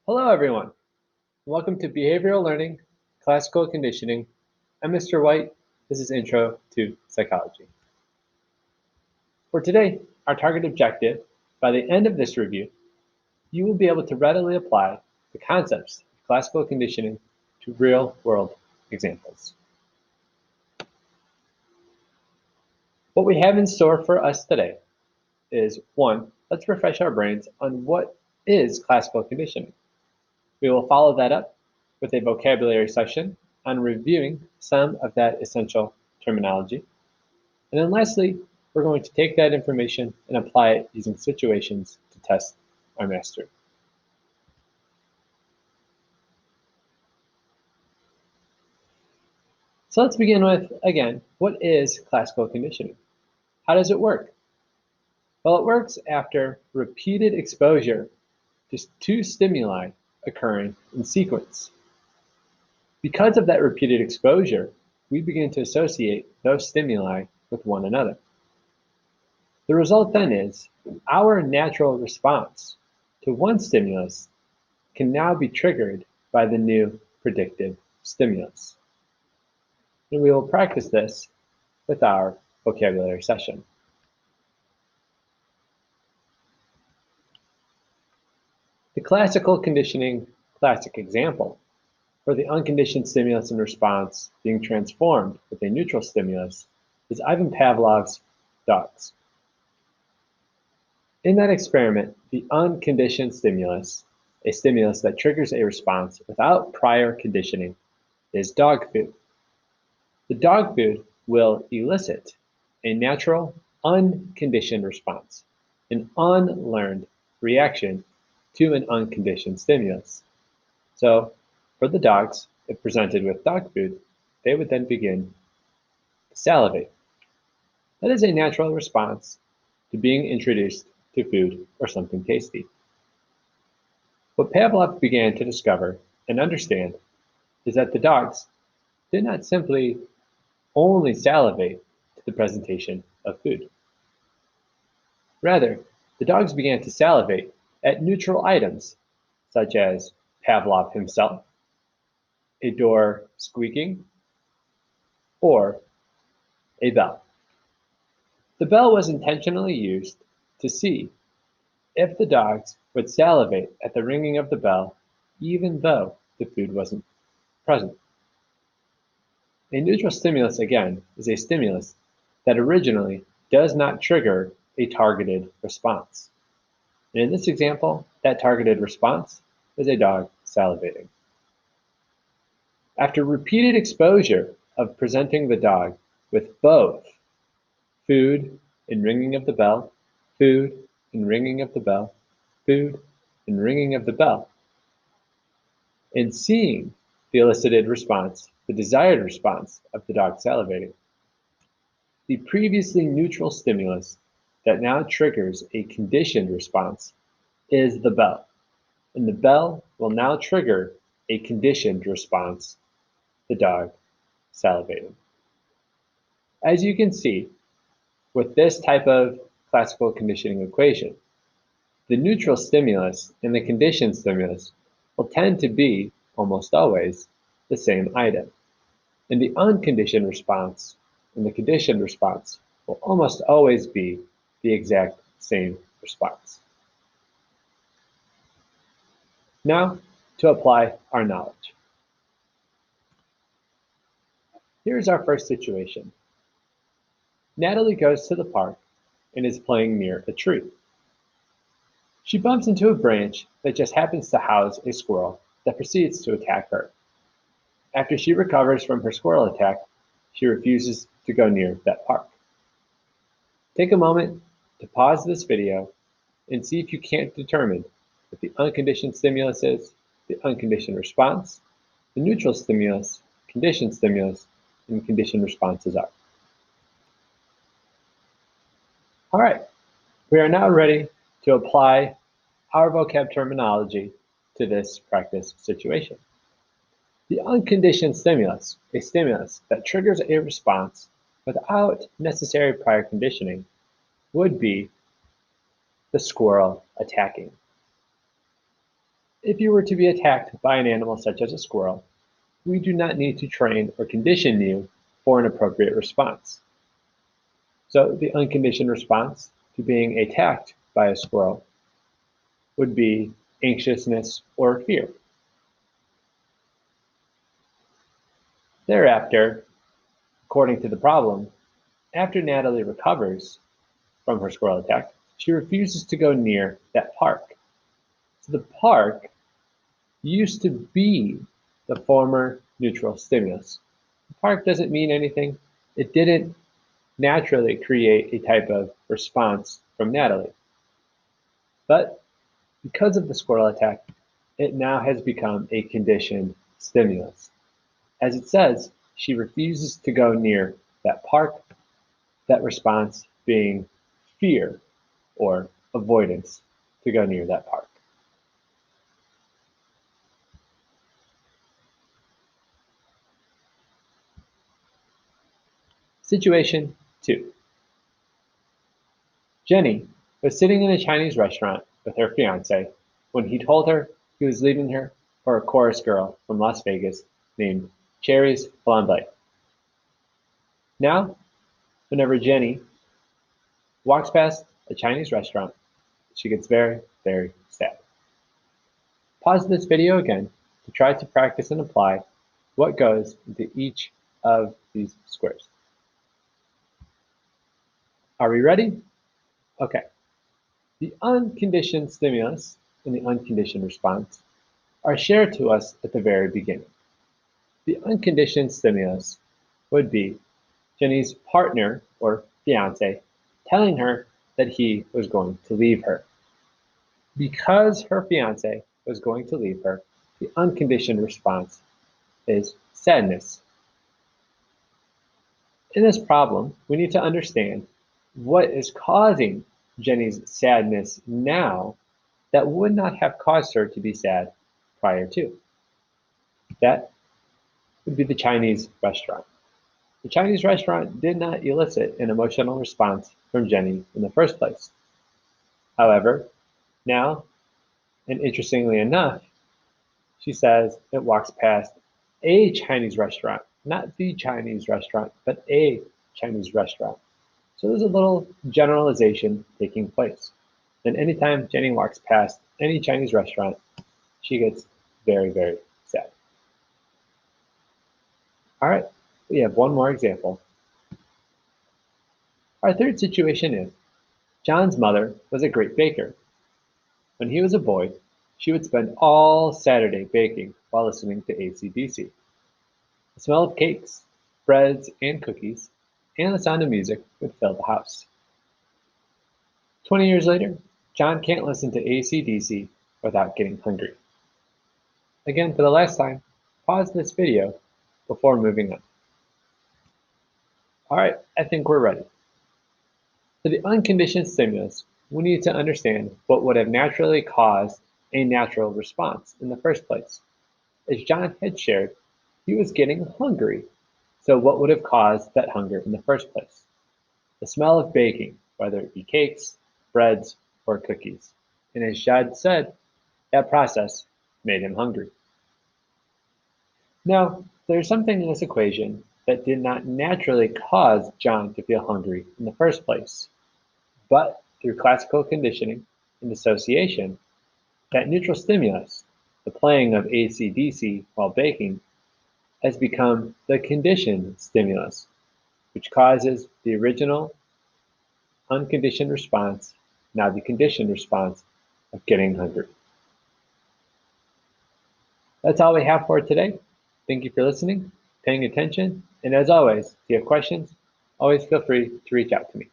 Hello, everyone. Welcome to Behavioral Learning, Classical Conditioning. I'm Mr. White. This is Intro to Psychology. For today, our target objective, by the end of this review, you will be able to readily apply the concepts of classical conditioning to real-world examples. What we have in store for us today is 1. Let's refresh our brains on what is classical conditioning. We will follow that up with a vocabulary session on reviewing some of that essential terminology. And then lastly, we're going to take that information and apply it using situations to test our mastery. So let's begin with, again, what is classical conditioning? How does it work? Well, it works after repeated exposure to two stimuli occurring in sequence. Because of that repeated exposure, we begin to associate those stimuli with one another. The result then is our natural response to one stimulus can now be triggered by the new predicted stimulus. And we will practice this with our vocabulary session. The classical conditioning classic example for the unconditioned stimulus and response being transformed with a neutral stimulus is Ivan Pavlov's dogs. In that experiment, the unconditioned stimulus, a stimulus that triggers a response without prior conditioning, is dog food. The dog food will elicit a natural, unconditioned response, an unlearned reaction to an unconditioned stimulus. So, for the dogs, if presented with dog food, they would then begin to salivate. That is a natural response to being introduced to food or something tasty. What Pavlov began to discover and understand is that the dogs did not simply only salivate to the presentation of food. Rather, the dogs began to salivate at neutral items such as Pavlov himself, a door squeaking, or a bell. The bell was intentionally used to see if the dogs would salivate at the ringing of the bell even though the food wasn't present. A neutral stimulus, again, is a stimulus that originally does not trigger a targeted response. And in this example, that targeted response is a dog salivating. After repeated exposure of presenting the dog with both food and ringing of the bell, food and ringing of the bell, food and ringing of the bell, and seeing the elicited response, the desired response of the dog salivating, the previously neutral stimulus that now triggers a conditioned response is the bell. And the bell will now trigger a conditioned response, the dog salivating. As you can see, with this type of classical conditioning equation, the neutral stimulus and the conditioned stimulus will tend to be, almost always, the same item. And the unconditioned response and the conditioned response will almost always be the exact same response. Now, to apply our knowledge. Here's our first situation. Natalie goes to the park and is playing near a tree. She bumps into a branch that just happens to house a squirrel that proceeds to attack her. After she recovers from her squirrel attack, she refuses to go near that park. Take a moment to pause this video and see if you can't determine what the unconditioned stimulus is, the unconditioned response, the neutral stimulus, conditioned stimulus, and conditioned responses are. All right, we are now ready to apply our vocab terminology to this practice situation. The unconditioned stimulus, a stimulus that triggers a response without necessary prior conditioning, would be the squirrel attacking. If you were to be attacked by an animal such as a squirrel, we do not need to train or condition you for an appropriate response. So the unconditioned response to being attacked by a squirrel would be anxiousness or fear. Thereafter, according to the problem, after Natalie recovers from her squirrel attack, she refuses to go near that park. So the park used to be the former neutral stimulus. The park doesn't mean anything. It didn't naturally create a type of response from Natalie. But because of the squirrel attack, it now has become a conditioned stimulus. As it says, she refuses to go near that park, that response being fear or avoidance to go near that park. Situation 2. Jenny was sitting in a Chinese restaurant with her fiance when he told her he was leaving her for a chorus girl from Las Vegas named Cherries Blonde. Now, whenever Jenny walks past a Chinese restaurant, she gets very, very sad. Pause this video again to try to practice and apply what goes into each of these squares. Are we ready? Okay. The unconditioned stimulus and the unconditioned response are shared to us at the very beginning. The unconditioned stimulus would be Jenny's partner or fiance telling her that he was going to leave her. Because her fiance was going to leave her, the unconditioned response is sadness. In this problem, we need to understand what is causing Jenny's sadness now that would not have caused her to be sad prior to. That would be the Chinese restaurant. The Chinese restaurant did not elicit an emotional response from Jenny in the first place. However, now, and interestingly enough, she says it walks past a Chinese restaurant, not the Chinese restaurant, but a Chinese restaurant. So there's a little generalization taking place. And anytime Jenny walks past any Chinese restaurant, she gets very, very sad. All right, we have one more example. Our third situation is John's mother was a great baker. When he was a boy, she would spend all Saturday baking while listening to AC/DC. The smell of cakes, breads, and cookies, and the sound of music would fill the house. 20 years later, John can't listen to AC/DC without getting hungry. Again, for the last time, pause this video before moving on. All right, I think we're ready. For the unconditioned stimulus, we need to understand what would have naturally caused a natural response in the first place. As John had shared, he was getting hungry. So what would have caused that hunger in the first place? The smell of baking, whether it be cakes, breads, or cookies. And as Jad said, that process made him hungry. Now, there's something in this equation that did not naturally cause John to feel hungry in the first place. But through classical conditioning and association, that neutral stimulus, the playing of AC/DC while baking, has become the conditioned stimulus, which causes the original unconditioned response, now the conditioned response of getting hungry. That's all we have for today. Thank you for listening, paying attention, and as always, if you have questions, always feel free to reach out to me.